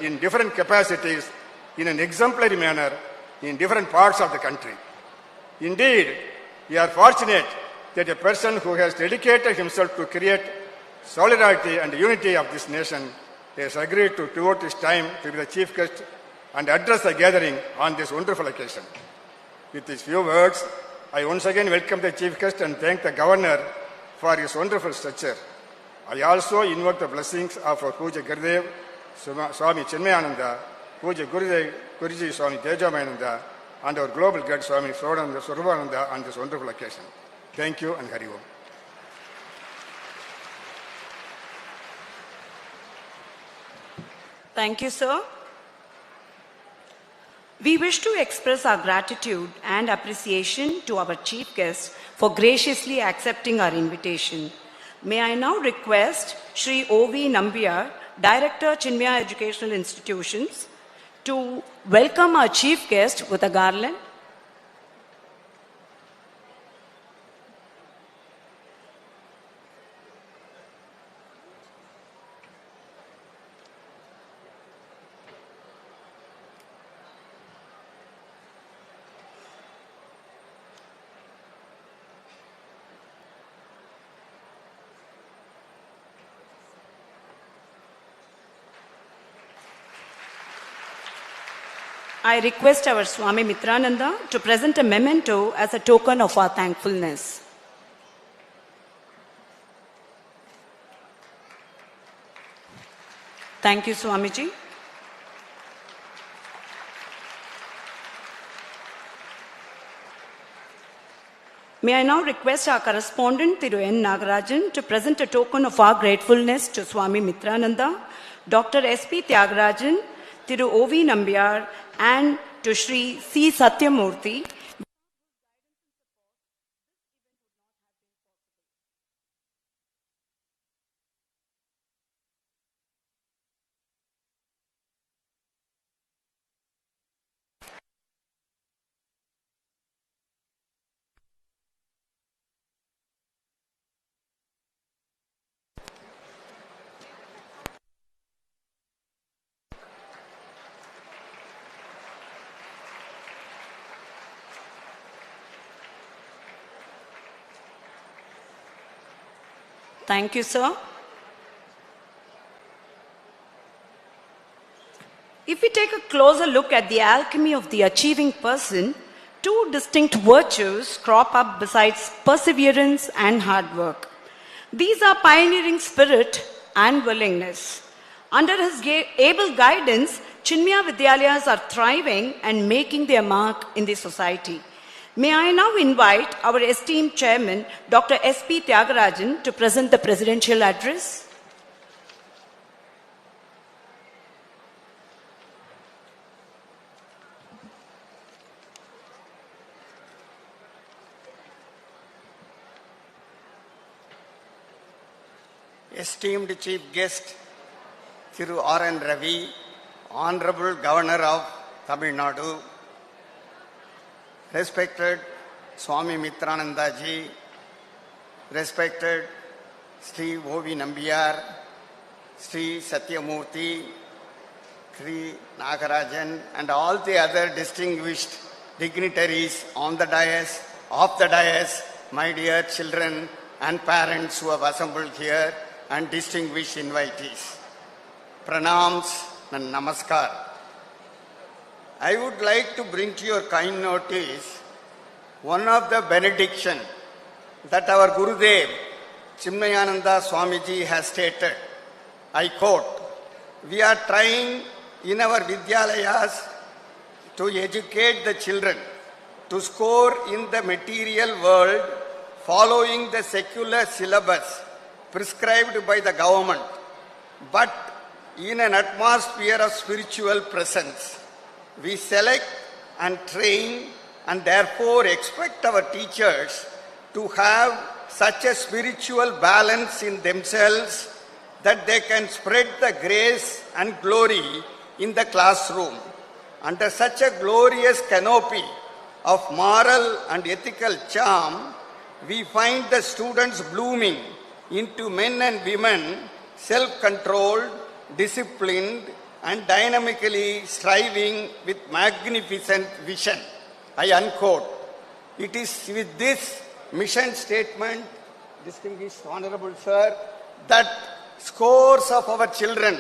in different capacities in an exemplary manner in different parts of the country. Indeed, we are fortunate that a person who has dedicated himself to create solidarity and unity of this nation has agreed to devote his time to be the chief guest and address the gathering on this wonderful occasion. With these few words, I once again welcome the chief guest and thank the governor for his wonderful stature. I also invoke the blessings of our Puja Gurudev, Swami Chinmayananda, Puja Guruji Swami Tejamayanda, and our global guide Swami Swarvananda on this wonderful occasion. Thank you and Hari Om. Thank you, sir. We wish to express our gratitude and appreciation to our chief guest for graciously accepting our invitation. May I now request Shri O.V. Nambiar, Director, Chinmaya Educational Institutions, to welcome our chief guest with a garland. I request our Swami Mitrananda to present a memento as a token of our thankfulness. Thank you, Swamiji. May I now request our correspondent, Thiru N. Nagarajan, to present a token of our gratefulness to Swami Mitrananda, Dr. S.P. Tyagarajan, Thiru O.V. Nambiar, and to Shri C. Satyamurthy. Thank you, sir. If we take a closer look at the alchemy of the achieving person, two distinct virtues crop up besides perseverance and hard work. These are pioneering spirit and willingness. Under his able guidance, Chinmaya Vidyalayas are thriving and making their mark in the society. May I now invite our esteemed chairman, Dr. S.P. Tyagarajan, to present the presidential address. Esteemed chief guest, Thiru R.N. Ravi, Honorable Governor of Tamil Nadu, respected Swami Mitrananda ji, respected Sri O.V. Nambiar, Sri Satyamurthy, Sri Nagarajan, and all the other distinguished dignitaries on the dais, off the dais, my dear children and parents who have assembled here, and distinguished invitees. Pranams and namaskar. I would like to bring to your kind notice one of the benediction that our Gurudev, Chinmayananda Swamiji has stated. I quote, "We are trying in our Vidyalayas to educate the children to score in the material world following the secular syllabus prescribed by the government, but in an atmosphere of spiritual presence. We select and train and therefore expect our teachers to have such a spiritual balance in themselves that they can spread the grace and glory in the classroom. Under such a glorious canopy of moral and ethical charm, we find the students blooming into men and women, self-controlled, disciplined, and dynamically striving with magnificent vision. I unquote. It is with this mission statement, distinguished Honorable Sir, that scores of our children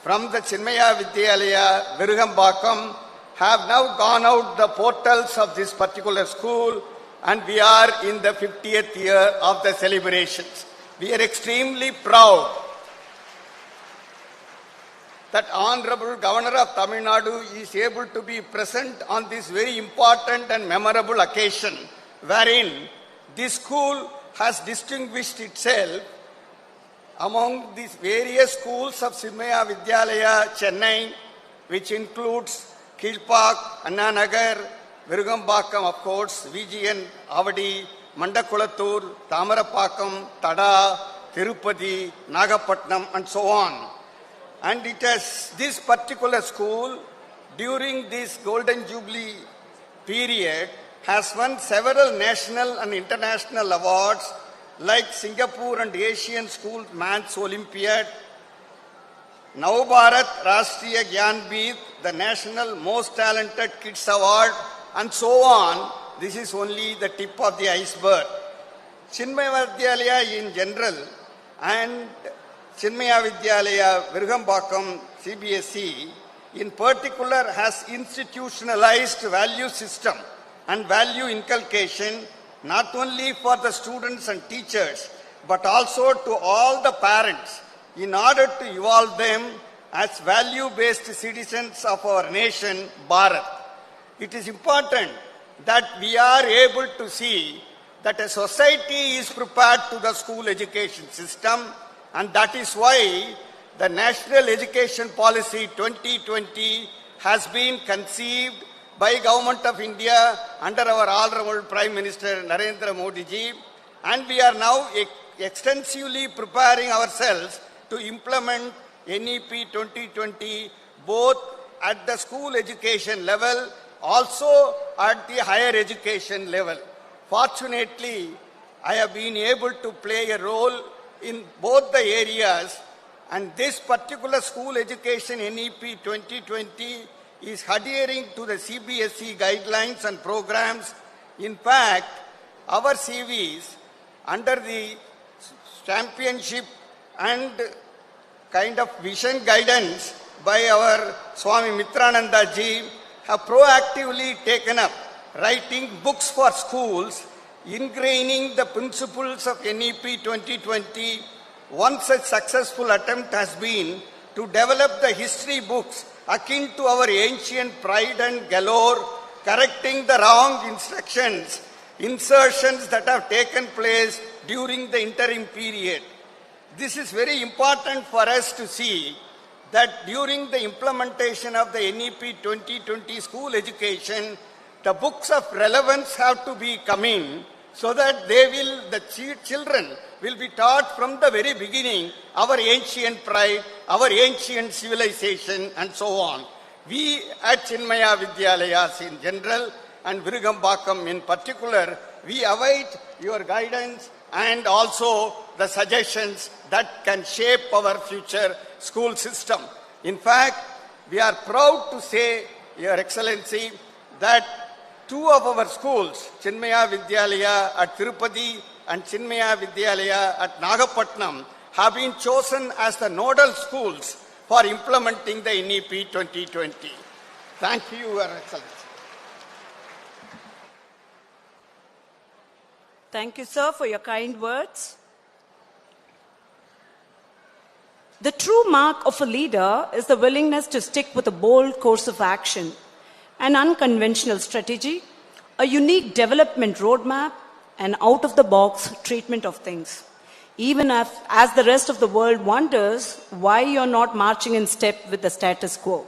from the Chinmaya Vidyalaya, Virugambakam, have now gone out the portals of this particular school, and we are in the 50th year of the celebrations. We are extremely proud that Honorable Governor of Tamil Nadu is able to be present on this very important and memorable occasion, wherein this school has distinguished itself among these various schools of Chinmaya Vidyalaya, Chennai, which includes Kilpak, Anna Nagar, Virugambakam, of course, VGN, Avadi, Mandakulatur, Tamarapakam, Tada, Tirupati, Nagapatnam, and so on. And it has this particular school, during this Golden Jubilee period, has won several national and international awards like Singapore and Asian School Man's Olympiad, Navbharat Rashtriya Gyanbheet, the National Most Talented Kids Award, and so on. This is only the tip of the iceberg. Chinmaya Vidyalaya in general and Chinmaya Vidyalaya Virugambakam CBSE in particular has institutionalized value system and value inculcation not only for the students and teachers but also to all the parents in order to evolve them as value-based citizens of our nation, Bharat. It is important that we are able to see that a society is prepared to the school education system, and that is why the National Education Policy 2020 has been conceived by Government of India under our Honorable Prime Minister Narendra Modi ji, and we are now extensively preparing ourselves to implement NEP 2020 both at the school education level, also at the higher education level. Fortunately, I have been able to play a role in both the areas, and this particular school education NEP 2020 is adhering to the CBSE guidelines and programs. In fact, our CVs under the championship and kind of vision guidance by our Swami Mitrananda ji have proactively taken up writing books for schools, ingraining the principles of NEP 2020. One such successful attempt has been to develop the history books akin to our ancient pride and galore, correcting the wrong insertions that have taken place during the interim period. This is very important for us to see that during the implementation of the NEP 2020 school education, the books of relevance have to be coming so that the children will be taught from the very beginning our ancient pride, our ancient civilization, and so on. We at Chinmaya Vidyalayas in general and Virugambakam in particular, we await your guidance and also the suggestions that can shape our future school system. In fact, we are proud to say, Your Excellency, that two of our schools, Chinmaya Vidyalaya at Tirupati and Chinmaya Vidyalaya at Nagapatnam, have been chosen as the nodal schools for implementing the NEP 2020. Thank you, Your Excellency. Thank you, sir, for your kind words. The true mark of a leader is the willingness to stick with a bold course of action, an unconventional strategy, a unique development roadmap, and out-of-the-box treatment of things. Even as the rest of the world wonders why you're not marching in step with the status quo.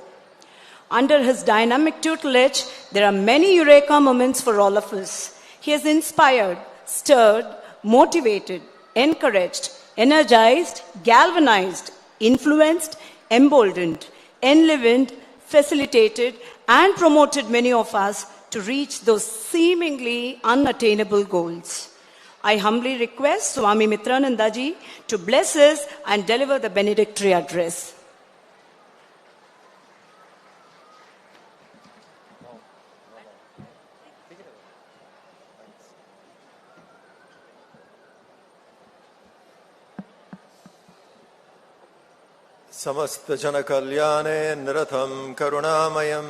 Under his dynamic tutelage, there are many eureka moments for all of us. He has inspired, stirred, motivated, encouraged, energized, galvanized, influenced, emboldened, enlivened, facilitated, and promoted many of us to reach those seemingly unattainable goals. I humbly request Swami Mitrananda ji to bless us and deliver the benedictory address. समस्त जन कल्याणे निरतं करुणामयं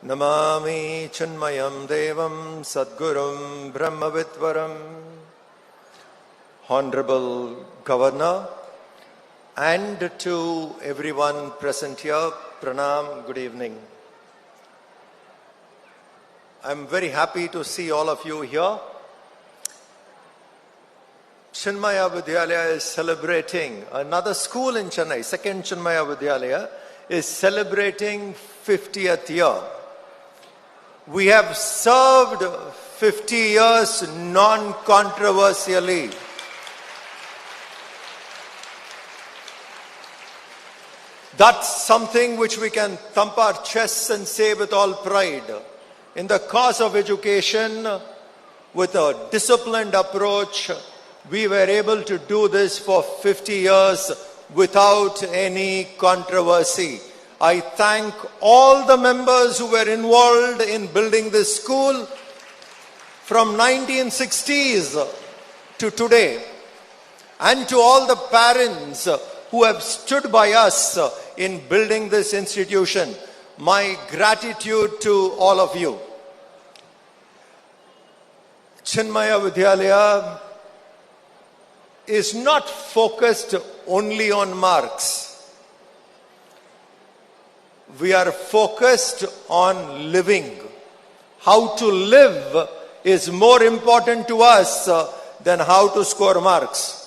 नमामि चिन्मयं देवं सद्गुरुं ब्रह्मविद्वरम्. Honorable Governor, and to everyone present here, pranam, good evening. I'm very happy to see all of you here. Chinmaya Vidyalaya is celebrating, another school in Chennai, second Chinmaya Vidyalaya, is celebrating 50th year. We have served 50 years non-controversially. That's something which we can thump our chests and say with all pride. In the cause of education, with a disciplined approach, we were able to do this for 50 years without any controversy. I thank all the members who were involved in building this school from 1960s to today, and to all the parents who have stood by us in building this institution. My gratitude to all of you. Chinmaya Vidyalaya is not focused only on marks. We are focused on living. How to live is more important to us than how to score marks.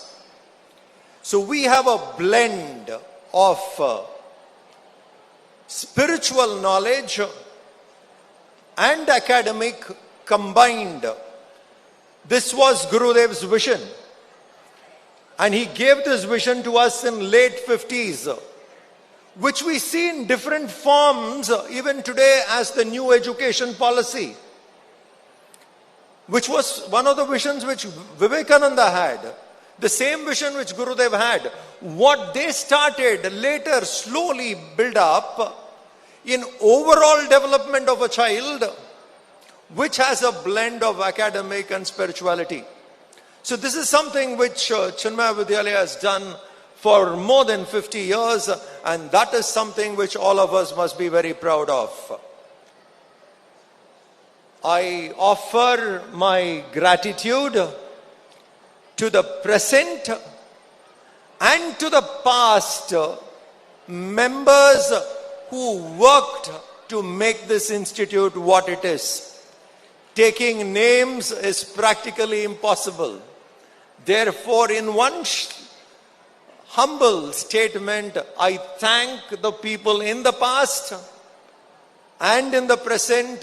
So we have a blend of spiritual knowledge and academic combined. This was Gurudev's vision. And he gave this vision to us in late 50s, which we see in different forms even today as the new education policy, which was one of the visions which Vivekananda had. The same vision which Gurudev had. What they started later slowly build up in overall development of a child, which has a blend of academic and spirituality. So this is something which Chinmaya Vidyalaya has done for more than 50 years, and that is something which all of us must be very proud of. I offer my gratitude to the present and to the past members who worked to make this institute what it is. Taking names is practically impossible. Therefore, in one humble statement, I thank the people in the past and in the present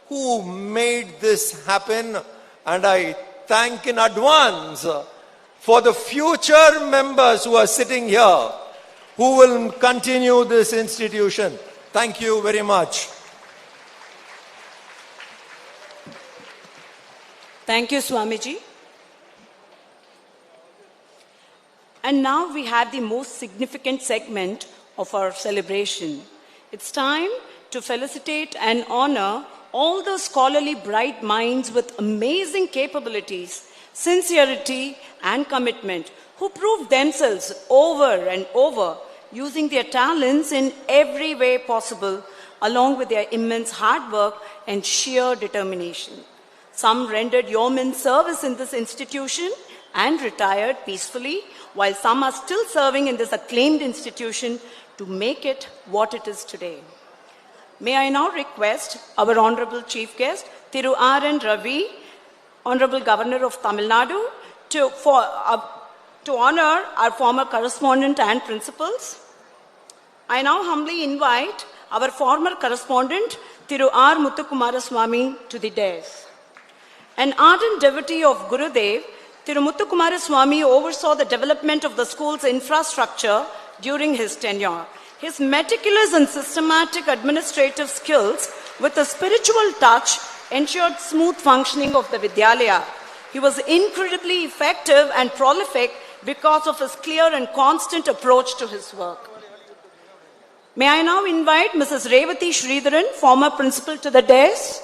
who made this happen, and I thank in advance for the future members who are sitting here who will continue this institution. Thank you very much. Thank you, Swamiji. And now we have the most significant segment of our celebration. It's time to felicitate and honor all the scholarly bright minds with amazing capabilities, sincerity and commitment, who proved themselves over and over, using their talents in every way possible, along with their immense hard work and sheer determination. Some rendered yeoman service in this institution and retired peacefully, while some are still serving in this acclaimed institution to make it what it is today. May I now request our Honorable Chief Guest, Thiru R.N. Ravi, Honorable Governor of Tamil Nadu, to honor our former correspondent and principals. I now humbly invite our former correspondent, Thiru R. Muthukumaraswamy, to the dais. An ardent devotee of Gurudev, Thiru Muthukumaraswamy oversaw the development of the school's infrastructure during his tenure. His meticulous and systematic administrative skills with a spiritual touch ensured smooth functioning of the Vidyalaya. He was incredibly effective and prolific because of his clear and constant approach to his work. May I now invite Mrs. Revati Sridharan, former principal, to the dais.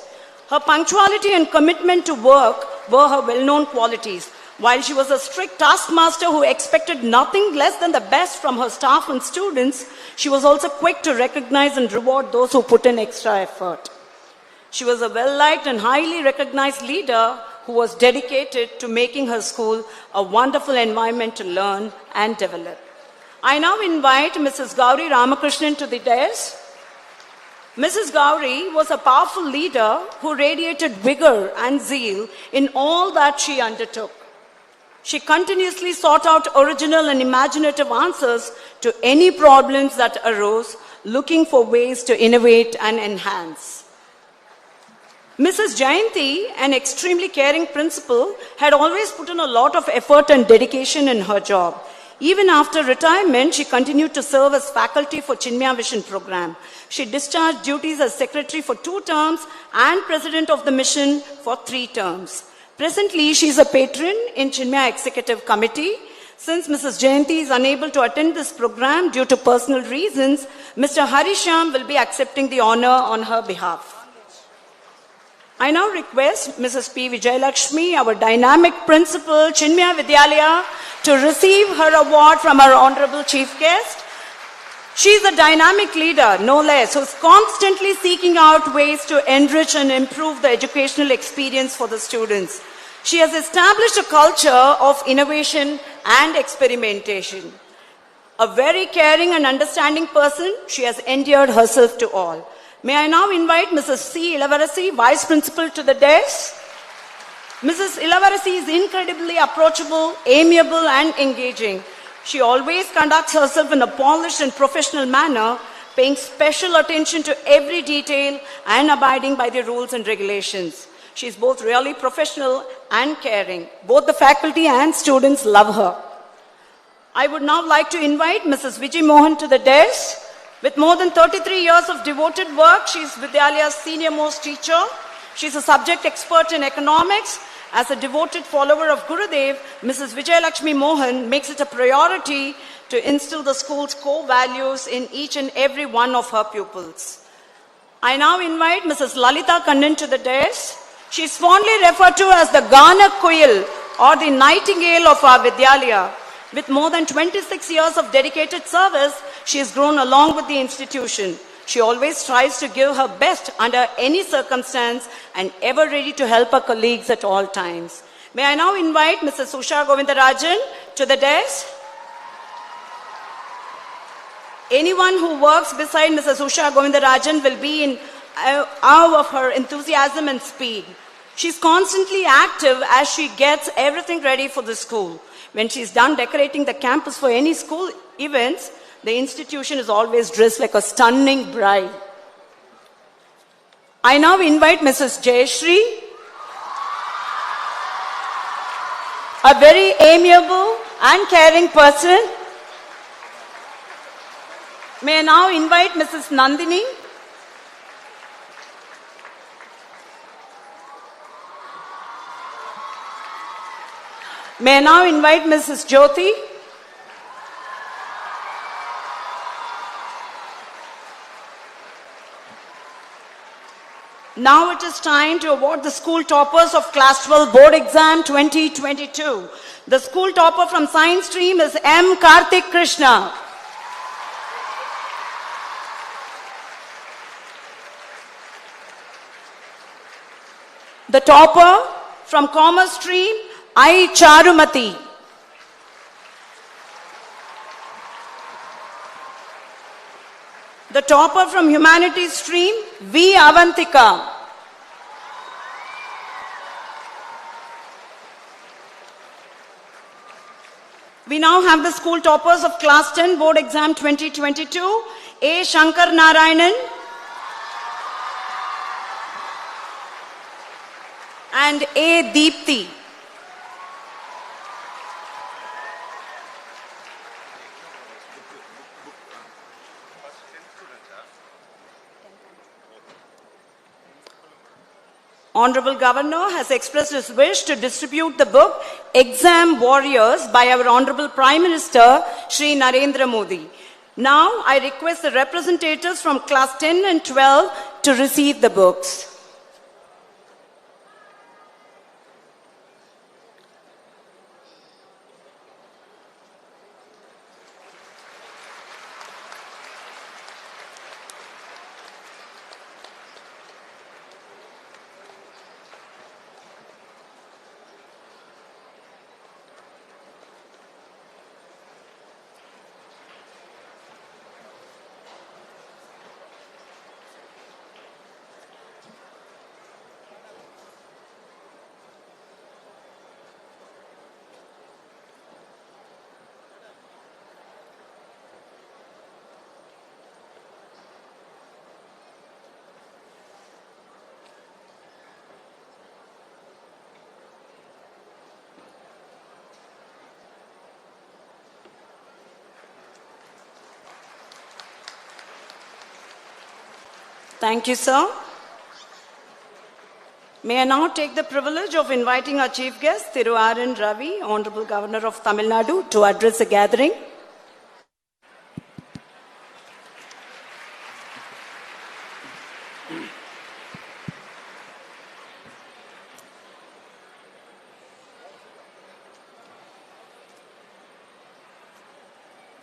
Her punctuality and commitment to work were her well-known qualities. While she was a strict taskmaster who expected nothing less than the best from her staff and students, she was also quick to recognize and reward those who put in extra effort. She was a well-liked and highly recognized leader who was dedicated to making her school a wonderful environment to learn and develop. I now invite Mrs. Gauri Ramakrishnan to the dais. Mrs. Gauri was a powerful leader who radiated vigor and zeal in all that she undertook. She continuously sought out original and imaginative answers to any problems that arose, looking for ways to innovate and enhance. Mrs. Jayanti, an extremely caring principal, had always put in a lot of effort and dedication in her job. Even after retirement, she continued to serve as faculty for Chinmaya Vision program. She discharged duties as secretary for 2 terms and president of the mission for 3 terms. Presently, she is a patron in Chinmaya Executive Committee. Since Mrs. Jayanti is unable to attend this program due to personal reasons, Mr. Harisham will be accepting the honor on her behalf. I now request Mrs. P. Vijayalakshmi, our dynamic principal, Chinmaya Vidyalaya, to receive her award from our honorable chief guest. She is a dynamic leader, no less, who is constantly seeking out ways to enrich and improve the educational experience for the students. She has established a culture of innovation and experimentation. A very caring and understanding person, she has endeared herself to all. May I now invite Mrs. C. Ilavarasi, Vice Principal, to the dais. Mrs. Ilavarasi is incredibly approachable, amiable, and engaging. She always conducts herself in a polished and professional manner, paying special attention to every detail and abiding by the rules and regulations. She is both really professional and caring. Both the faculty and students love her. I would now like to invite Mrs. Vijay Mohan to the dais. With more than 33 years of devoted work, she is Vidyalaya's senior-most teacher. She is a subject expert in economics. As a devoted follower of Gurudev, Mrs. Vijayalakshmi Mohan makes it a priority to instill the school's core values in each and every one of her pupils. I now invite Mrs. Lalita Kannan to the dais. She is fondly referred to as the Gana Kuyil or the Nightingale of our Vidyalaya. With more than 26 years of dedicated service, she has grown along with the institution. She always tries to give her best under any circumstance and ever ready to help her colleagues at all times. May I now invite Mrs. Usha Govindarajan to the dais. Anyone who works beside Mrs. Usha Govindarajan will be in awe of her enthusiasm and speed. She's constantly active as she gets everything ready for the school. When she's done decorating the campus for any school events, the institution is always dressed like a stunning bride. I now invite Mrs. Jayashri, a very amiable and caring person. May I now invite Mrs. Nandini. May I now invite Mrs. Jyoti. Now it is time to award the school toppers of Class 12 Board Exam 2022. The school topper from Science Stream is M. Karthik Krishna. The topper from Commerce Stream, I. Charumati. The topper from Humanities Stream, V. Avantika. We now have the school toppers of Class 10 Board Exam 2022, A. Shankar Narayanan and A. Deepthi. Honorable Governor has expressed his wish to distribute the book Exam Warriors by our Honorable Prime Minister Shri Narendra Modi. Now I request the representatives from Class 10 and 12 to receive the books. Thank you, sir. May I now take the privilege of inviting our chief guest, Thiru R.N. Ravi, Honorable Governor of Tamil Nadu, to address the gathering.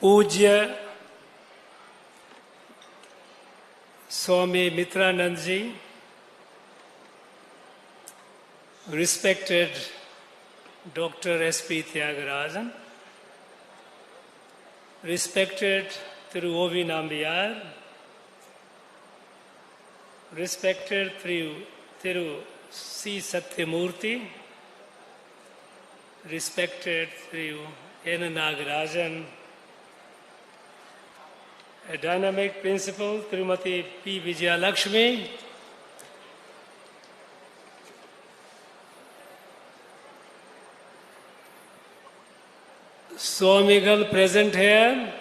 पूज्य Swami Mitranand ji, respected Dr. S.P. Tyagarajan, respected Thiru O.V. Nambiyar, respected Thiru C. Satyamurthy, respected Thiru N. Nagarajan, a dynamic principal, Srimati P. Vijayalakshmi, Swamigal present here,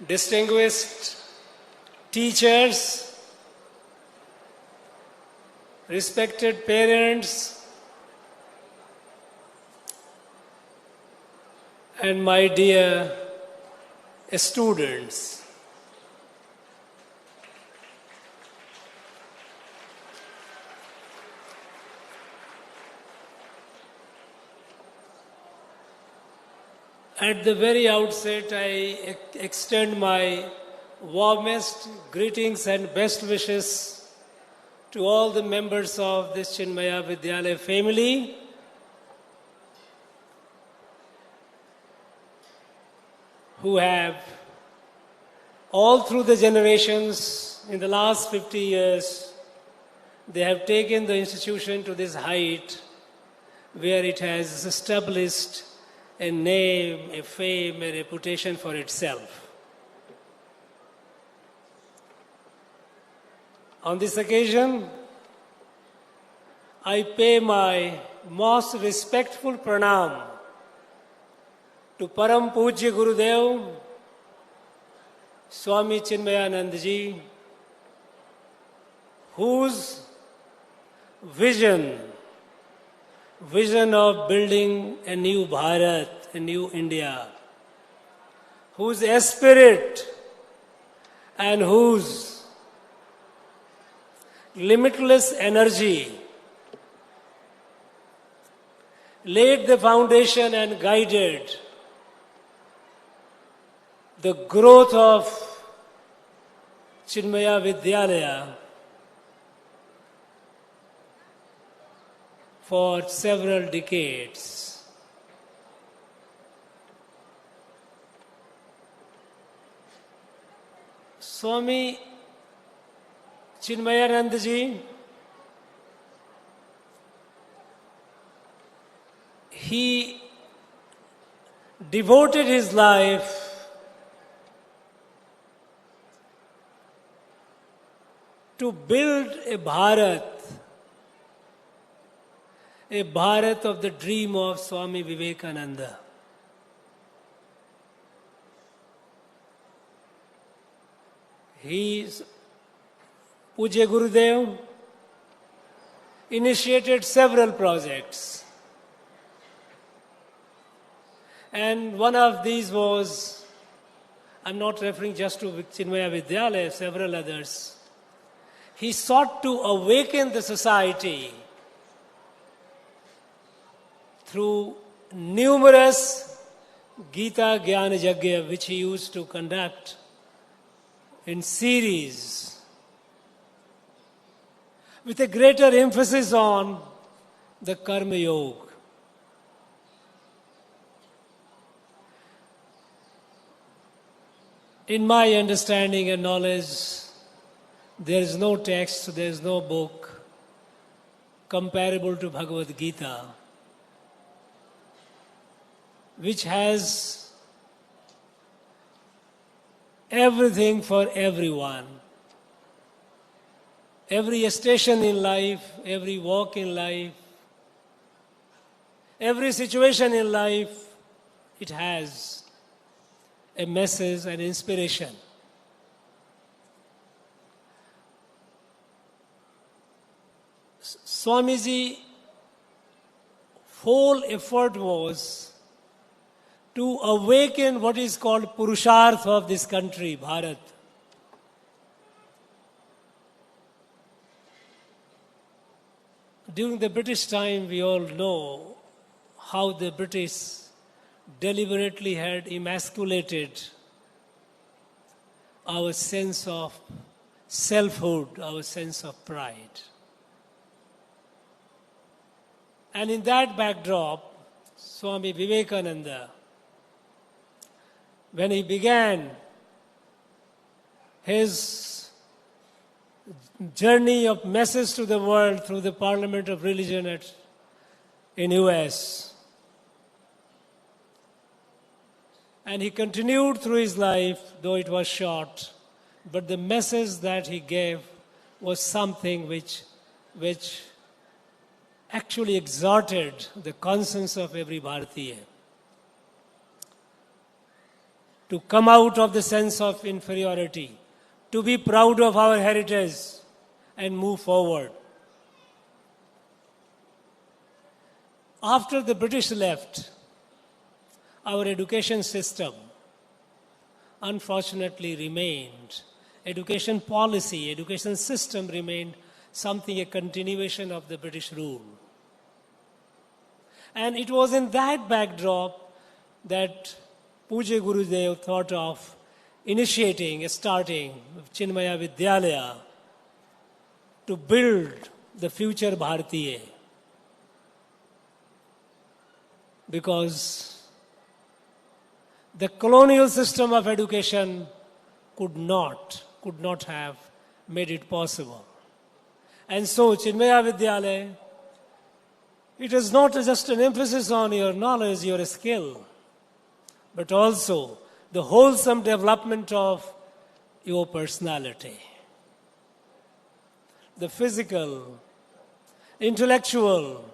distinguished teachers, respected parents, and my dear students. At the very outset, I extend my warmest greetings and best wishes to all the members of this Chinmaya Vidyalaya family, who have, all through the generations, in the last 50 years, they have taken the institution to this height where it has established a name, a fame, a reputation for itself. On this occasion, I pay my most respectful pranam to Param Pujya Gurudev, Swami Chinmayanand ji, whose vision of building a new Bharat, a new India, whose spirit and whose limitless energy laid the foundation and guided the growth of Chinmaya Vidyalaya for several decades. Swami Chinmayanand ji, he devoted his life to build a Bharat of the dream of Swami Vivekananda. He, Pujya Gurudev, initiated several projects. And one of these was, I'm not referring just to Chinmaya Vidyalaya, several others. He sought to awaken the society through numerous Gita Jnana Yajna, which he used to conduct in series, with a greater emphasis on the Karma Yoga. In my understanding and knowledge, there is no text, there is no book comparable to Bhagavad Gita, which has everything for everyone. Every station in life, every walk in life, every situation in life, it has a message and inspiration. Swamiji whole effort was to awaken what is called Purusharth of this country, Bharat. During the British time, we all know how the British deliberately had emasculated our sense of selfhood, our sense of pride. And in that backdrop, Swami Vivekananda, when he began his journey of message to the world through the Parliament of Religion in US, and he continued through his life, though it was short, but the message that he gave was something which actually exalted the conscience of every Bharatiya to come out of the sense of inferiority, to be proud of our heritage and move forward. After the British left, our education system unfortunately remained. Education policy, education system remained something, a continuation of the British rule. And it was in that backdrop that Pujya Gurudev thought of starting Chinmaya Vidyalaya to build the future Bharatiya. Because the colonial system of education could not have made it possible. And so Chinmaya Vidyalaya, it is not just an emphasis on your knowledge, your skill, but also the wholesome development of your personality. The physical, intellectual,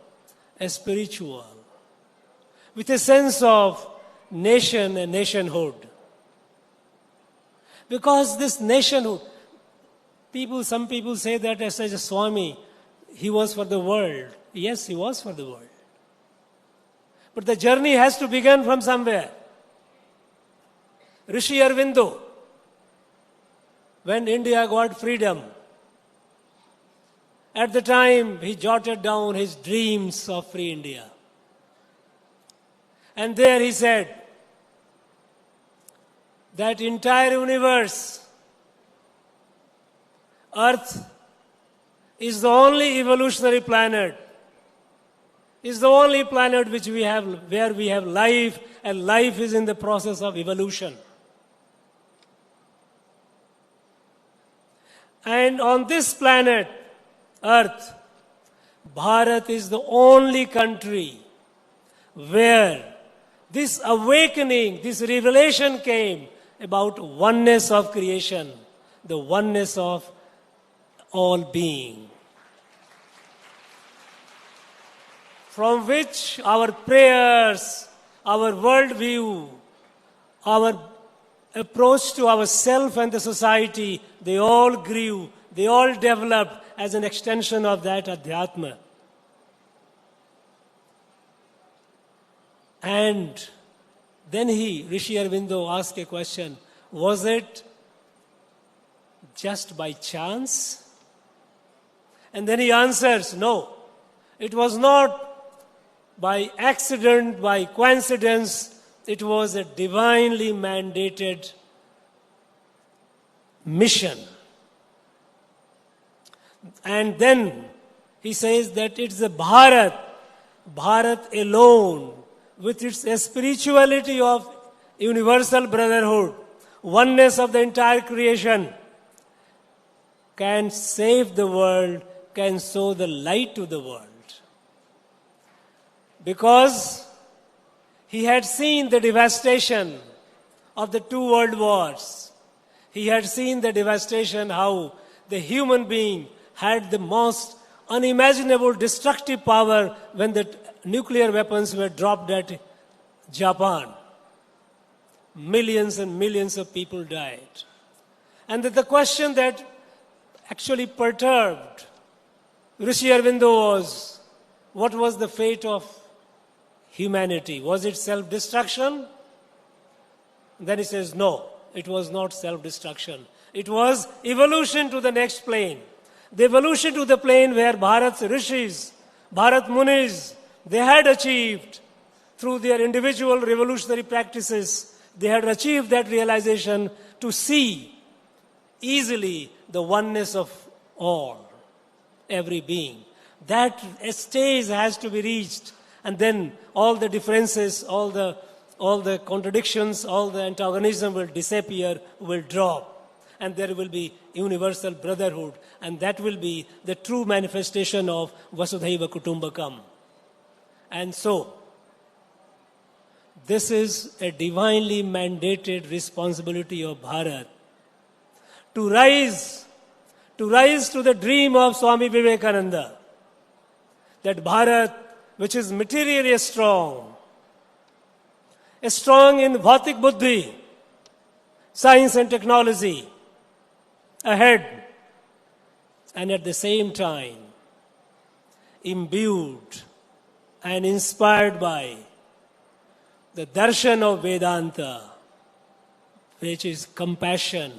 and spiritual, with a sense of nation and nationhood. Because this nationhood, some people say that as a Swami, he was for the world. Yes, he was for the world. But the journey has to begin from somewhere. Rishi Aurobindo, when India got freedom, at the time he jotted down his dreams of free India. And there he said that entire universe, Earth, is the only evolutionary planet, is the only planet where we have life, and life is in the process of evolution. And on this planet, Earth, Bharat is the only country where this awakening, this revelation came about oneness of creation, the oneness of all being, from which our prayers, our worldview, our approach to ourself and the society, they all grew, they all developed as an extension of that Adhyatma. And then Rishi Aurobindo asked a question, was it just by chance? And then he answers, no, it was not by accident, by coincidence, it was a divinely mandated mission. And then he says that it's the Bharat alone, with its spirituality of universal brotherhood, oneness of the entire creation, can save the world, can show the light to the world. Because he had seen the devastation of the 2 world wars. He had seen the devastation, how the human being had the most unimaginable destructive power when the nuclear weapons were dropped at Japan. Millions and millions of people died. And the question that actually perturbed Rishi Aurobindo was, what was the fate of humanity? Was it self-destruction? Then he says, no, it was not self-destruction. It was evolution to the next plane. The evolution to the plane where Bharat's rishis, Bharat Munis, they had achieved through their individual revolutionary practices, they had achieved that realization to see easily the oneness of all, every being. That stage has to be reached, and then all the differences, all the contradictions, all the antagonism will disappear, will drop. And there will be universal brotherhood. And that will be the true manifestation of Vasudhaiva Kutumbakam. And so, this is a divinely mandated responsibility of Bharat to rise to the dream of Swami Vivekananda, that Bharat, which is materially strong in Bhautik Buddhi, science and technology, ahead, and at the same time imbued and inspired by the darshan of Vedanta, which is compassion,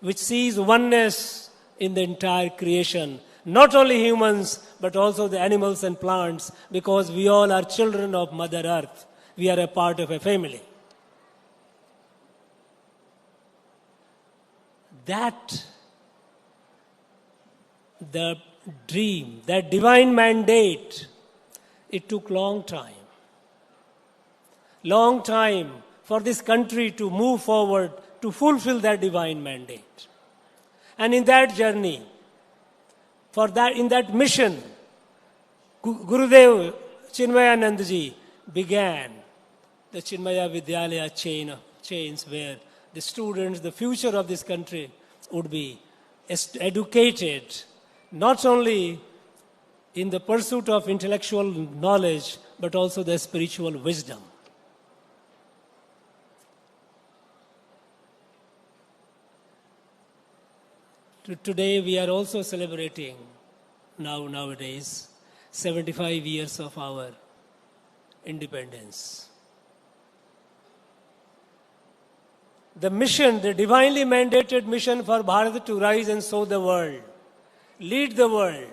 which sees oneness in the entire creation, not only humans, but also the animals and plants, because we all are children of Mother Earth. We are a part of a family. That the dream, that divine mandate, it took long time for this country to move forward to fulfill that divine mandate. And in that journey, in that mission, Gurudev Chinmayanandaji began the Chinmaya Vidyalaya chains where the students, the future of this country would be educated not only in the pursuit of intellectual knowledge, but also the spiritual wisdom. Today we are also celebrating nowadays 75 years of our independence. The mission, the divinely mandated mission for Bharat to rise and show the world, lead the world,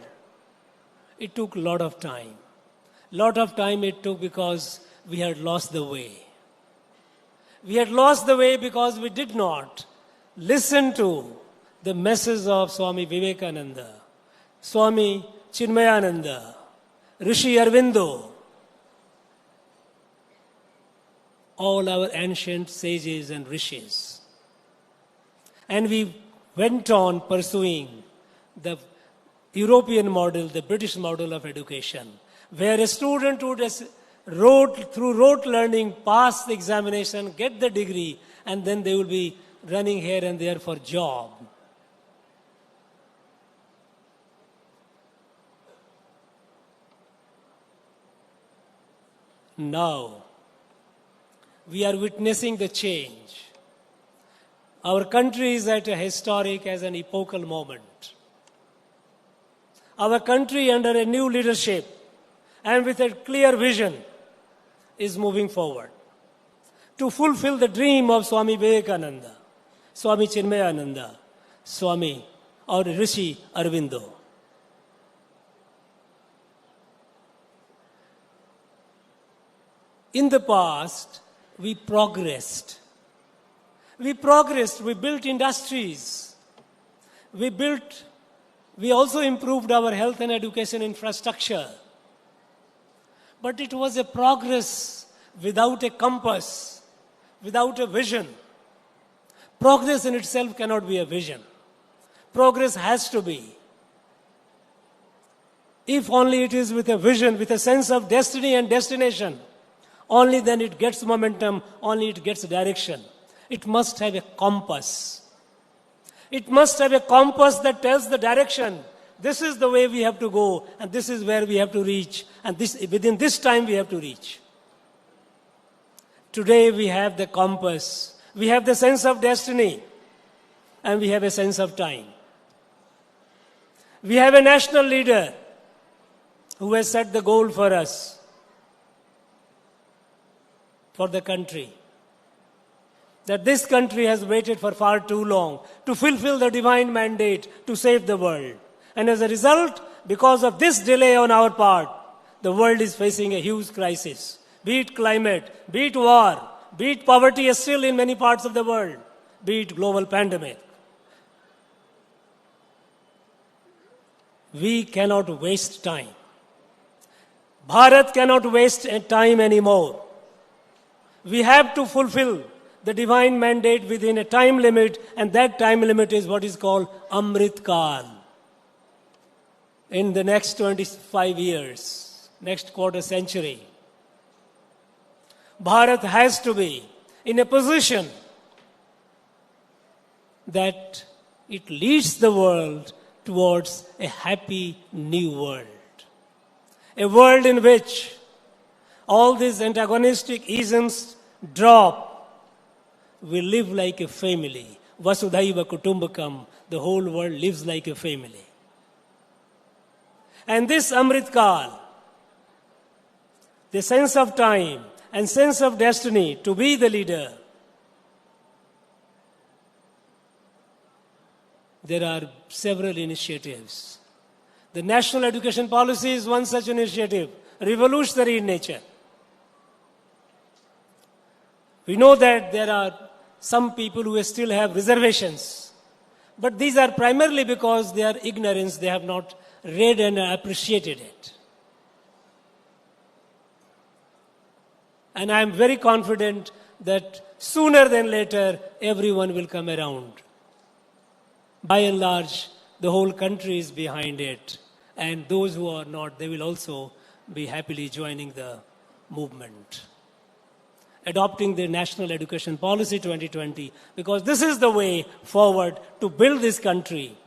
it took a lot of time. Lot of time it took because we had lost the way. We had lost the way because we did not listen to the message of Swami Vivekananda, Swami Chinmayananda, Rishi Aurobindo, all our ancient sages and rishis. And we went on pursuing the European model, the British model of education, where a student would, through rote learning, pass the examination, get the degree, and then they will be running here and there for job. Now, we are witnessing the change. Our country is at a historic, as an epochal moment. Our country, under a new leadership and with a clear vision, is moving forward to fulfill the dream of Swami Vivekananda, Swami Chinmayananda, Swami or Rishi Aurobindo. In the past, we progressed. We built industries. We also improved our health and education infrastructure. But it was a progress without a compass, without a vision. Progress in itself cannot be a vision. Progress has to be. If only it is with a vision, with a sense of destiny and destination, only then it gets momentum, only it gets direction. It must have a compass. It must have a compass that tells the direction. This is the way we have to go, and this is where we have to reach, and within this time we have to reach. Today we have the compass. We have the sense of destiny, and we have a sense of time. We have a national leader who has set the goal for us, for the country. That this country has waited for far too long to fulfill the divine mandate to save the world. And as a result, because of this delay on our part, the world is facing a huge crisis. Be it climate, be it war, be it poverty still in many parts of the world, be it global pandemic. We cannot waste time. Bharat cannot waste time anymore. We have to fulfill the divine mandate within a time limit, and that time limit is what is called Amrit Kal. In the next 25 years, next quarter century, Bharat has to be in a position that it leads the world towards a happy new world. A world in which all these antagonistic isms drop. We live like a family. Vasudhaiva Kutumbakam. The whole world lives like a family. And this Amrit Kal, the sense of time and sense of destiny to be the leader, there are several initiatives. The national education policy is one such initiative, revolutionary in nature. We know that there are some people who still have reservations, but these are primarily because they are ignorance, they have not read and appreciated it. And I am very confident that sooner than later, everyone will come around. By and large, the whole country is behind it. And those who are not, they will also be happily joining the movement. Adopting the National Education Policy 2020, because this is the way forward to build this country,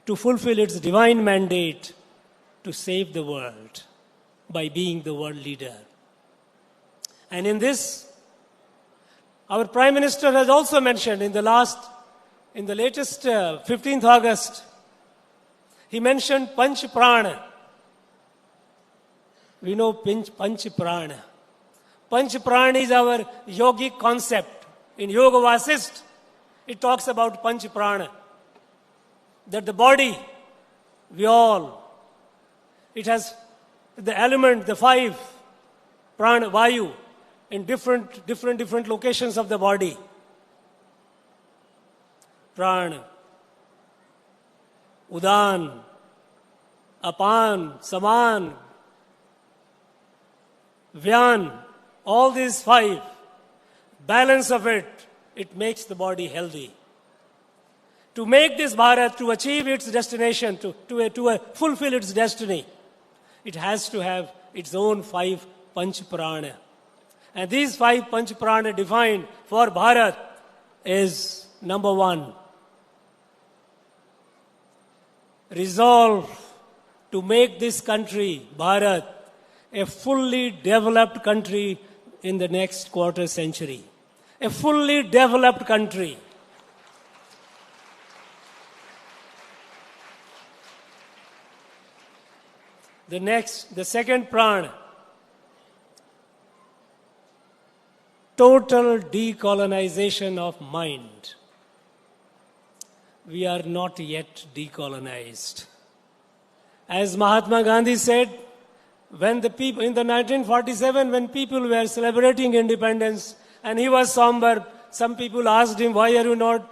to fulfill its divine mandate, to save the world by being the world leader. And in this, our Prime Minister has also mentioned in the latest 15th August, he mentioned Panch Prana. We know Panch Prana. Panch Prana is our yogic concept. In Yoga Vasist, it talks about Panch Prana. That the body, it has the element, the 5 prana, vayu, in different locations of the body. Prana, Udan, Apan, Saman, Vyan, all these 5, balance of it makes the body healthy. To make this Bharat, to achieve its destination, to fulfill its destiny, it has to have its own 5 Panch Prana. And these 5 Panch Prana defined for Bharat is number 1. Resolve to make this country, Bharat, a fully developed country in the next quarter century. A fully developed country. The second prana, total decolonization of mind. We are not yet decolonized. As Mahatma Gandhi said, when the people, in the 1947, when people were celebrating independence and he was somber, some people asked him, why are you not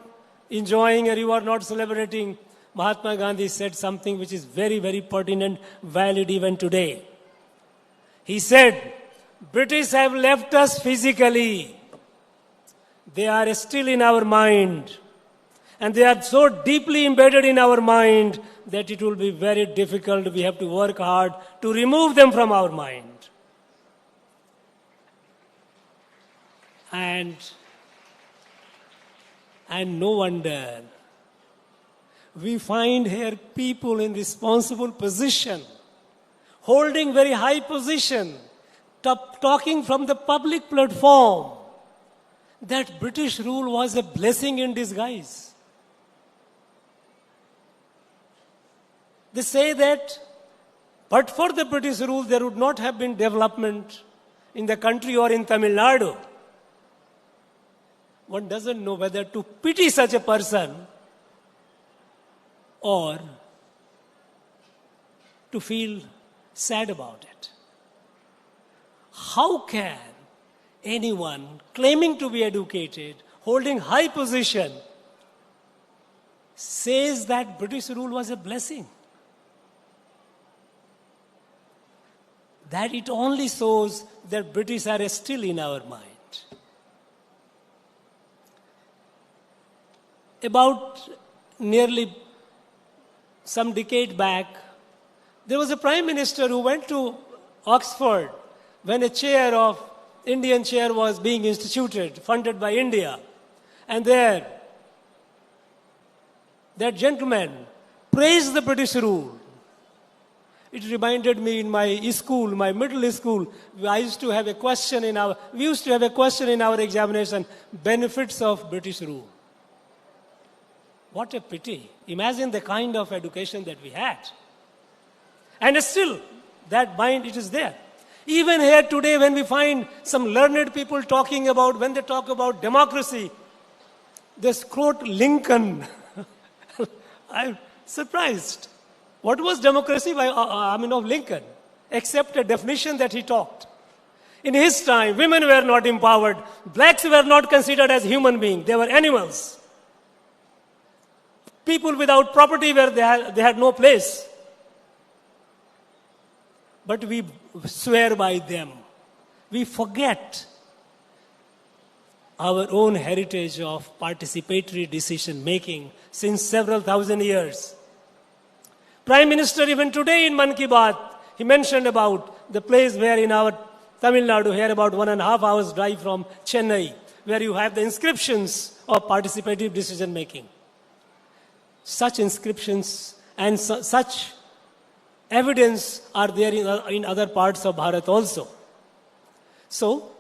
enjoying or you are not celebrating? Mahatma Gandhi said something which is very, very pertinent, valid even today. He said, British have left us physically. They are still in our mind. And they are so deeply embedded in our mind that it will be very difficult. We have to work hard to remove them from our mind. And no wonder we find here people in responsible position, holding very high position, talking from the public platform that British rule was a blessing in disguise. They say that But for the British rule, there would not have been development in the country or in Tamil Nadu. One doesn't know whether to pity such a person or to feel sad about it. How can anyone claiming to be educated, holding high position, says that British rule was a blessing? That it only shows that British are still in our mind. About nearly some decade back, there was a prime minister who went to Oxford when a Indian chair was being instituted, funded by India. And there, that gentleman praised the British rule. It reminded me in my school, my middle school, we used to have a question in our examination, benefits of British rule. What a pity. Imagine the kind of education that we had. And still, that mind, it is there. Even here today, when we find some learned people talking about, when they talk about democracy, they quote Lincoln. I'm surprised. What was democracy of Lincoln? Except a definition that he talked. In his time, women were not empowered. Blacks were not considered as human beings. They were animals. People without property, they had no place. But we swear by them. We forget our own heritage of participatory decision making since several thousand years. Prime Minister, even today in Man Ki Baat, he mentioned about the place where in our Tamil Nadu, here about 1.5 hours drive from Chennai, where you have the inscriptions of participative decision making. Such inscriptions and such evidence are there in other parts of Bharat also. So,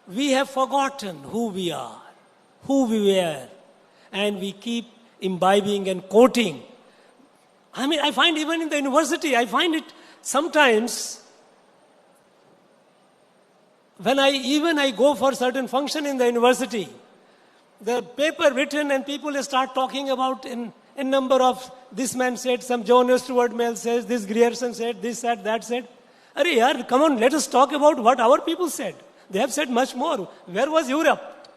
we have forgotten who we are, who we were, and we keep imbibing and quoting. I find even in the university, I find it sometimes when I go for certain function in the university, the paper written and people start talking about in a number of, this man said, some John Stuart Mill says, this Grierson said, this said, that said. Arey yaar, come on, let us talk about what our people said. They have said much more. Where was Europe?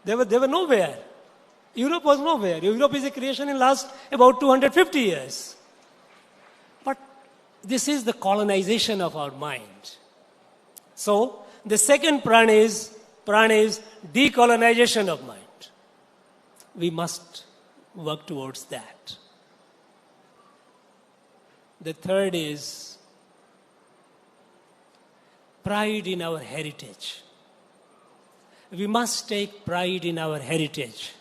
They were nowhere. Europe was nowhere. Europe is a creation in last about 250 years. But this is the colonization of our mind. So, the second prana is decolonization of mind. We must work towards that. The third is pride in our heritage. We must take pride in our heritage.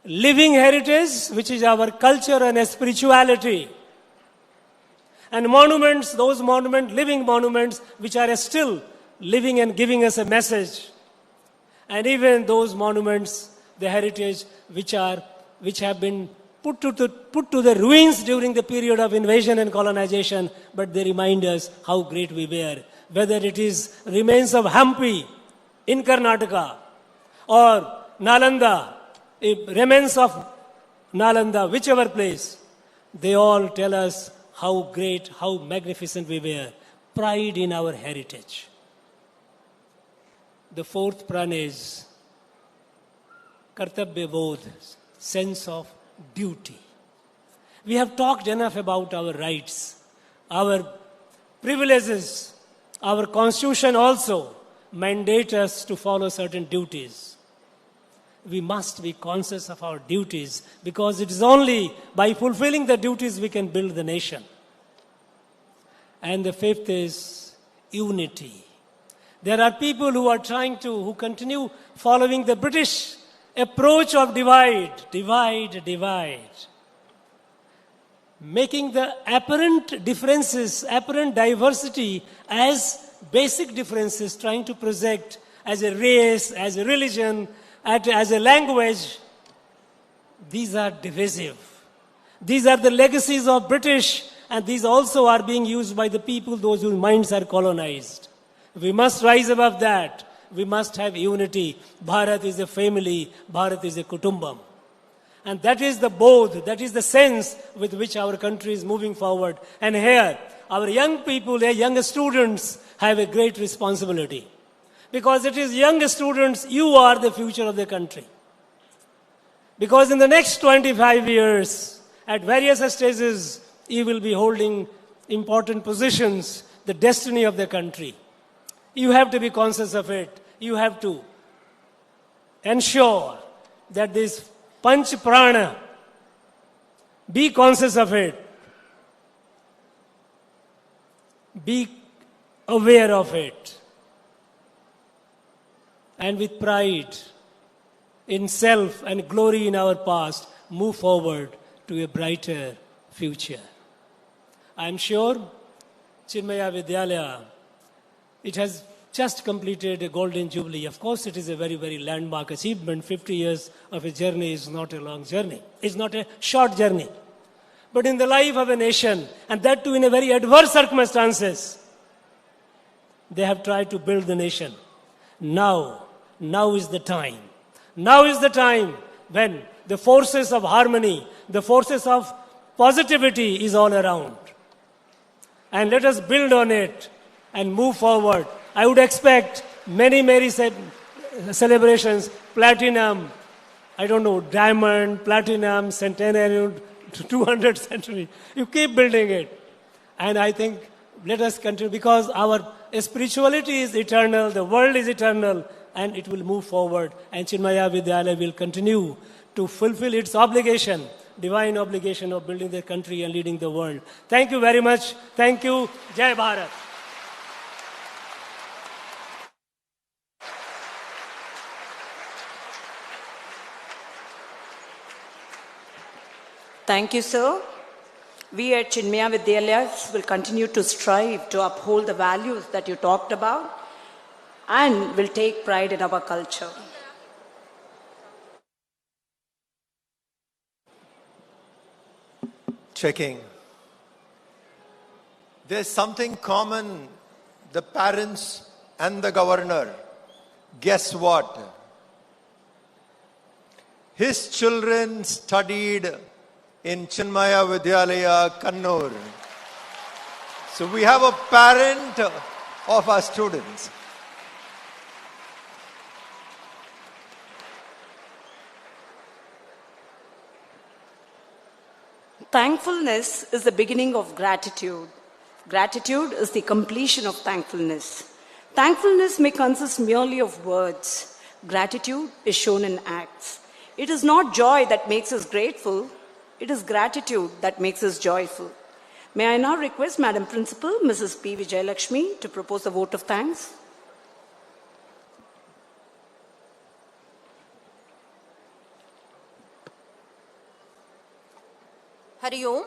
Living heritage, which is our culture and spirituality. And monuments, those monuments, living monuments, which are still living and giving us a message. And even those monuments, the heritage, which have been put to the ruins during the period of invasion and colonization, but they remind us how great we were. Whether it is remains of Hampi in Karnataka or Nalanda, remains of Nalanda, whichever place, they all tell us how great, how magnificent we were. Pride in our heritage. The fourth prana is Kartabya Bodh, sense of duty. We have talked enough about our rights, our privileges. Our constitution also mandates us to follow certain duties. We must be conscious of our duties because it is only by fulfilling the duties we can build the nation. And the fifth is unity. There are people who continue following the British approach of divide. Making the apparent differences, apparent diversity as basic differences, trying to project as a race, as a religion, as a language. These are divisive. These are the legacies of British and these also are being used by the people, those whose minds are colonized. We must rise above that. We must have unity. Bharat is a family. Bharat is a kutumbam. And that is the bodh, that is the sense with which our country is moving forward. And here, our young people, young students have a great responsibility. Because it is young students, you are the future of the country. Because in the next 25 years, at various stages, you will be holding important positions, the destiny of the country. You have to be conscious of it. You have to ensure that this Panch Prana, be conscious of it. Be aware of it. And with pride in self and glory in our past, move forward to a brighter future. I am sure Chinmaya Vidyalaya, it has just completed a golden jubilee. Of course, it is a very, very landmark achievement. 50 years of a journey is not a long journey. It's not a short journey. But in the life of a nation, and that too in a very adverse circumstances, they have tried to build the nation. Now is the time. Now is the time when the forces of harmony, the forces of positivity is all around. And let us build on it and move forward. I would expect many celebrations, platinum, diamond, platinum, centenarian, 200 century. You keep building it. And I think let us continue because our spirituality is eternal, the world is eternal, and it will move forward. And Chinmaya Vidyalaya will continue to fulfill its obligation, divine obligation of building the country and leading the world. Thank you very much. Thank you. Jai Bharat. Thank you, sir. We at Chinmaya Vidyalaya will continue to strive to uphold the values that you talked about and will take pride in our culture. Checking. There's something common, the parents and the governor. Guess what? His children studied in Chinmaya Vidyalaya, Kannur. So we have a parent of our students. Thankfulness is the beginning of gratitude. Gratitude is the completion of thankfulness. Thankfulness may consist merely of words. Gratitude is shown in acts. It is not joy that makes us grateful. It is gratitude that makes us joyful. May I now request Madam Principal, Mrs. P. Vijayalakshmi, to propose a vote of thanks. Hari Om.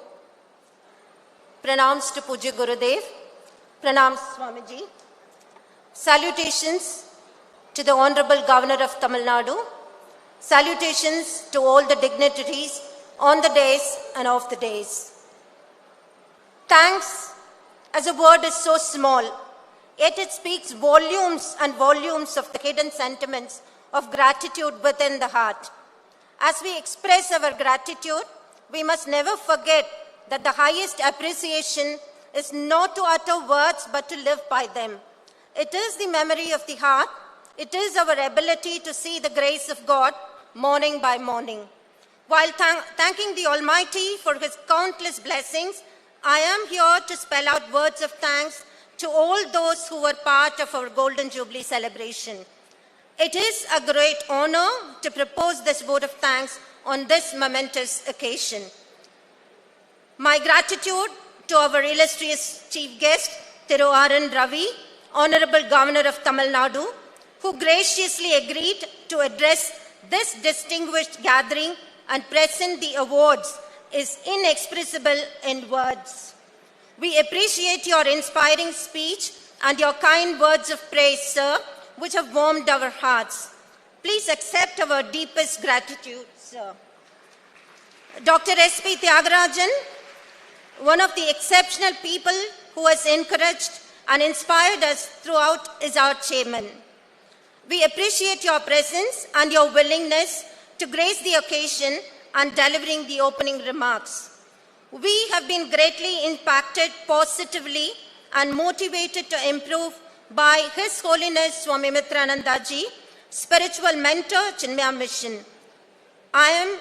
Pranams to Pujya Gurudev. Pranams Swamiji. Salutations to the Honorable Governor of Tamil Nadu. Salutations to all the dignitaries on the days and off the days. Thanks as a word is so small, yet it speaks volumes and volumes of the hidden sentiments of gratitude within the heart. As we express our gratitude, we must never forget that the highest appreciation is not to utter words but to live by them. It is the memory of the heart. It is our ability to see the grace of God morning by morning. While thanking the Almighty for His countless blessings, I am here to spell out words of thanks to all those who were part of our Golden Jubilee celebration. It is a great honor to propose this vote of thanks on this momentous occasion. My gratitude to our illustrious chief guest, Thiru R.N. Ravi, Honorable Governor of Tamil Nadu, who graciously agreed to address this distinguished gathering and present the awards, is inexpressible in words. We appreciate your inspiring speech and your kind words of praise, sir, which have warmed our hearts. Please accept our deepest gratitude, sir. Dr. S.P. Tyagarajan, One of the exceptional people who has encouraged and inspired us throughout is our chairman. We appreciate your presence and your willingness to grace the occasion and delivering the opening remarks. We have been greatly impacted positively and motivated to improve by His Holiness Swami Mitranandaji, spiritual mentor, Chinmaya Mission. I am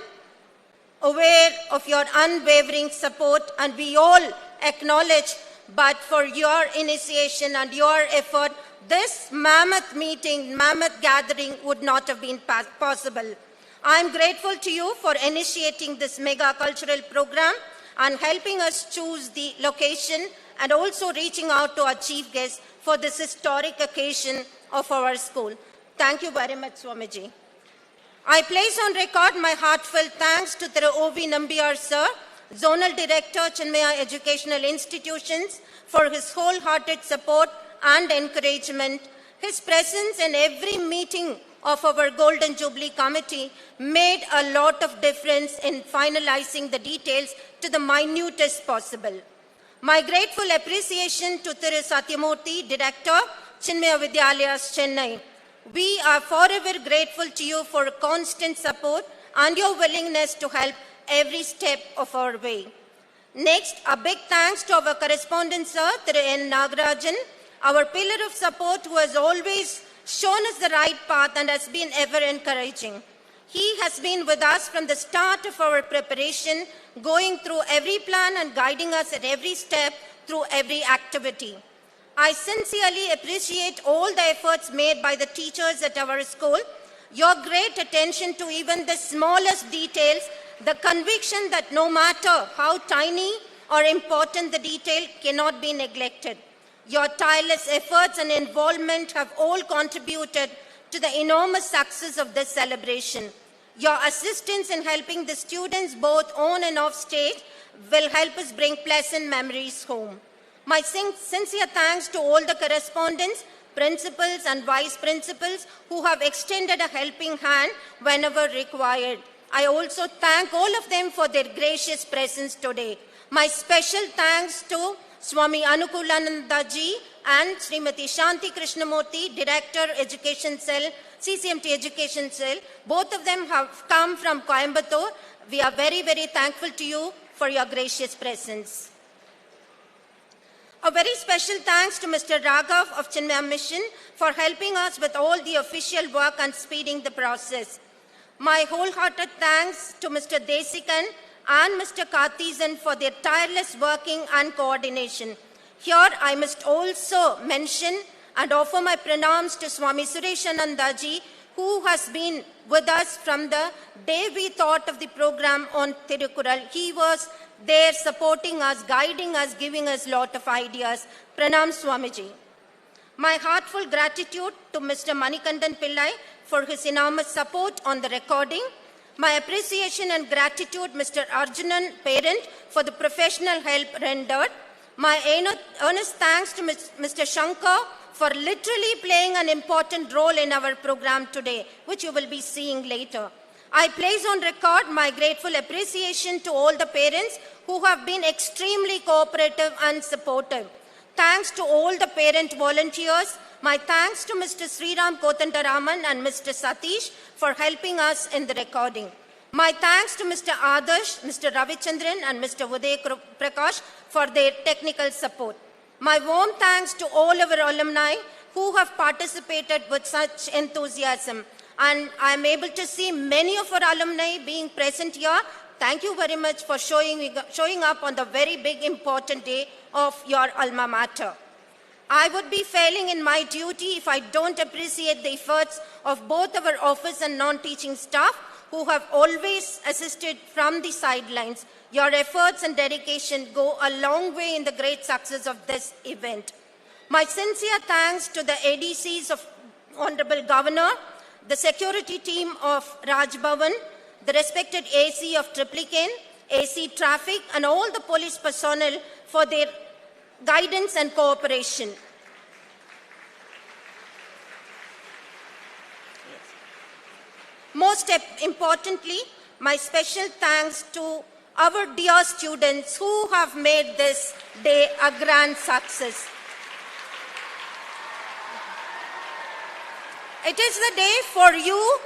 aware of your unwavering support and we all acknowledge, but for your initiation and your effort, this mammoth meeting, mammoth gathering would not have been possible. I am grateful to you for initiating this mega cultural program and helping us choose the location and also reaching out to our chief guest for this historic occasion of our school. Thank you very much, Swamiji. I place on record my heartfelt thanks to Thiru O.V. Nambiyar Sir, Zonal Director, Chinmaya Educational Institutions, for his wholehearted support and encouragement. His presence in every meeting of our Golden Jubilee Committee made a lot of difference in finalizing the details to the minutest possible. My grateful appreciation to Thiru Satyamurthy, Director, Chinmaya Vidyalayas, Chennai. We are forever grateful to you for constant support and your willingness to help every step of our way. Next, a big thanks to our correspondent sir, Thiru N. Nagarajan, our pillar of support who has always shown us the right path and has been ever encouraging. He has been with us from the start of our preparation, going through every plan and guiding us at every step through every activity. I sincerely appreciate all the efforts made by the teachers at our school, your great attention to even the smallest details, the conviction that no matter how tiny or important the detail cannot be neglected. Your tireless efforts and involvement have all contributed to the enormous success of this celebration. Your assistance in helping the students both on and off stage will help us bring pleasant memories home. My sincere thanks to all the correspondents, principals and vice principals who have extended a helping hand whenever required. I also thank all of them for their gracious presence today. My special thanks to Swami Anukulanandaji and Srimati Shanti Krishnamurthy, Director Education Cell, CCMT Education Cell. Both of them have come from Coimbatore. We are very, very thankful to you for your gracious presence. A very special thanks to Mr. Raghav of Chinmaya Mission for helping us with all the official work and speeding the process. My wholehearted thanks to Mr. Desikan and Mr. Karthizan for their tireless working and coordination. Here I must also mention and offer my pranams to Swami Sureshanandaji, who has been with us from the day we thought of the program on Thirukural. He was there supporting us, guiding us, giving us a lot of ideas. Pranam Swamiji. My heartful gratitude to Mr. Manikandan Pillai for his enormous support on the recording. My appreciation and gratitude Mr. Arjunan Parent for the professional help rendered. My earnest thanks to Mr. Shankar for literally playing an important role in our program today, which you will be seeing later. I place on record my grateful appreciation to all the parents who have been extremely cooperative and supportive. Thanks to all the parent volunteers. My thanks to Mr. Sriram Kotantaraman and Mr. Satish for helping us in the recording. My thanks to Mr. Adarsh, Mr. Ravichandran and Mr. Uday Prakash for their technical support. My warm thanks to all our alumni who have participated with such enthusiasm. And I am able to see many of our alumni being present here. Thank you very much for showing up on the very big important day of your alma mater. I would be failing in my duty if I don't appreciate the efforts of both our office and non-teaching staff who have always assisted from the sidelines. Your efforts and dedication go a long way in the great success of this event. My sincere thanks to the ADCs of Honorable Governor, the security team of Raj Bhavan, the respected AC of Triplicane, AC Traffic, and all the police personnel for their guidance and cooperation. Most importantly, my special thanks to our dear students who have made this day a grand success. It is the day for you,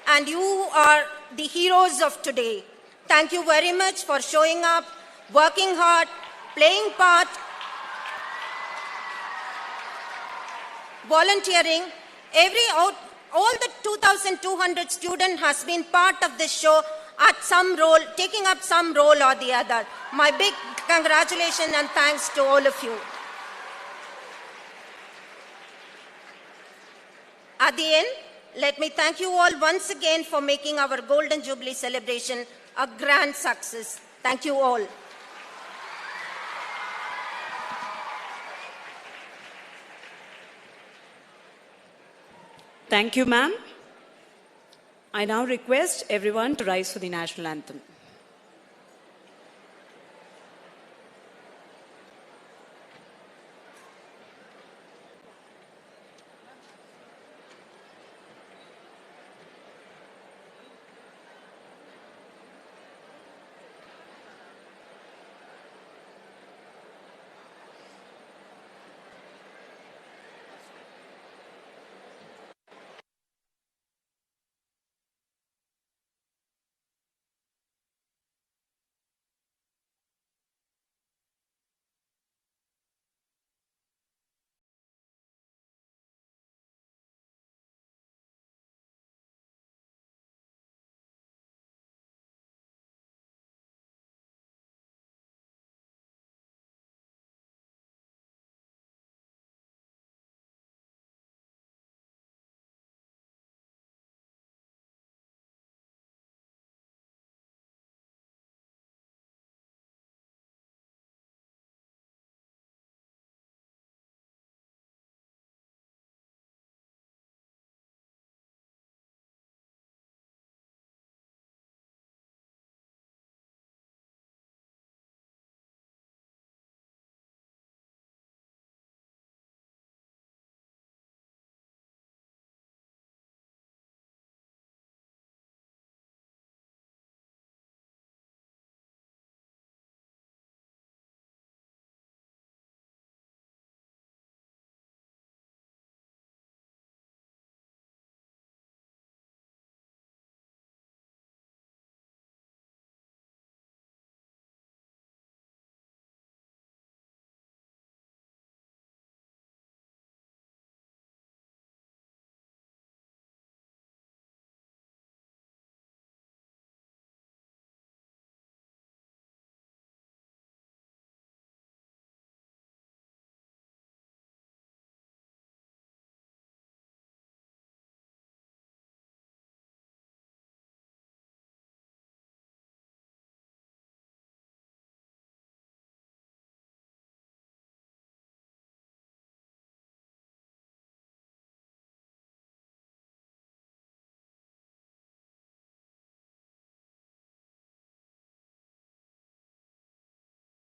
and you are the heroes of today. Thank you very much for showing up, working hard, playing part, volunteering. All the 2,200 students has been part of this show at some role, taking up some role or the other. My big congratulations and thanks to all of you. At the end, let me thank you all once again for making our Golden Jubilee celebration a grand success. Thank you all. Thank you, ma'am. I now request everyone to rise for the national anthem.